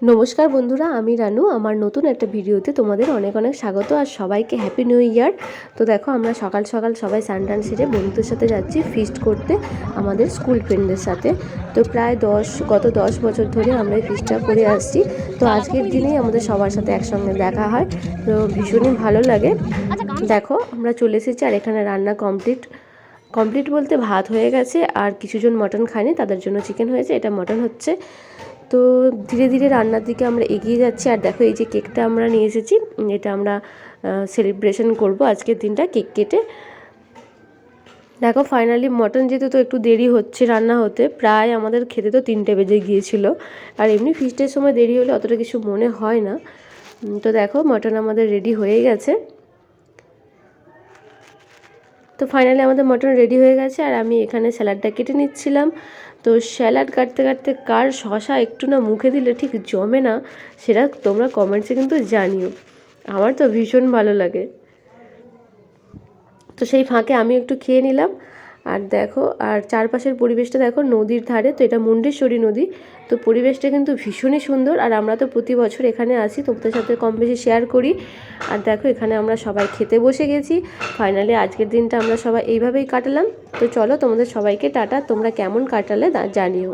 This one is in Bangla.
নমস্কার বন্ধুরা, আমি রানু। আমার নতুন একটা ভিডিওতে তোমাদের অনেক অনেক স্বাগত আর সবাইকে হ্যাপি নিউ ইয়ার। তো দেখো, আমরা সকাল সকাল সবাই স্নান সেরে বন্ধুদের সাথে যাচ্ছি ফিস্ট করতে আমাদের স্কুল ফ্রেন্ডদের সাথে। তো প্রায় গত 10 বছর ধরে আমরা এই ফিস্টটা করে আসছি। তো আজকের দিনেই আমাদের সবার সাথে একসঙ্গে দেখা হয়, তো ভীষণই ভালো লাগে। দেখো, আমরা চলে এসেছি আর এখানে রান্না কমপ্লিট বলতে ভাত হয়ে গেছে, আর কিছুজন মটন খায়নি, তাদের জন্য চিকেন হয়েছে, এটা মটন হচ্ছে। তো ধীরে ধীরে রান্নার দিকে আমরা এগিয়ে যাচ্ছি। আর দেখো, এই যে কেকটা আমরা নিয়ে এসেছি, এটা আমরা সেলিব্রেশন করব আজকের দিনটা কেক কেটে। দেখো, ফাইনালি মটন যেতে তো একটু দেরি হচ্ছে রান্না হতে, প্রায় আমাদের খেতে তো 3টে বেজে গিয়েছিল। আর এমনি ফিস্টের সময় দেরি হলে অতটা কিছু মনে হয় না। তো দেখো, মটন আমাদের রেডি হয়ে গেছে। তো ফাইনালি আমাদের মটন রেডি হয়ে গেছে, আর আমি এখানে স্যালাডটা কেটে নিচ্ছিলাম। তো স্যালাড কাটতে কাটতে কার শশা একটু না মুখে দিলে ঠিক জমে না, সেটা তোমরা কমেন্টসে কিন্তু জানিও। আমার তো ভীষণ ভালো লাগে। তো সেই ফাঁকে আমি একটু খেয়ে নিলাম। আর দেখো, আর চারপাশের পরিবেশটা দেখো, নদীর ধারে, তো এটা মুন্ডেশ্বরী নদী। তো পরিবেশটা কিন্তু ভীষণই সুন্দর, আর আমরা তো প্রতি বছর এখানে আসি, তোমাদের সাথে কম বেশি শেয়ার করি। আর দেখো, এখানে আমরা সবাই খেতে বসে গেছি। ফাইনালি আজকের দিনটা আমরা সবাই এইভাবেই কাটালাম। তো চলো, তোমাদের সবাইকে টাটা। তোমরা কেমন কাটালে জানিও।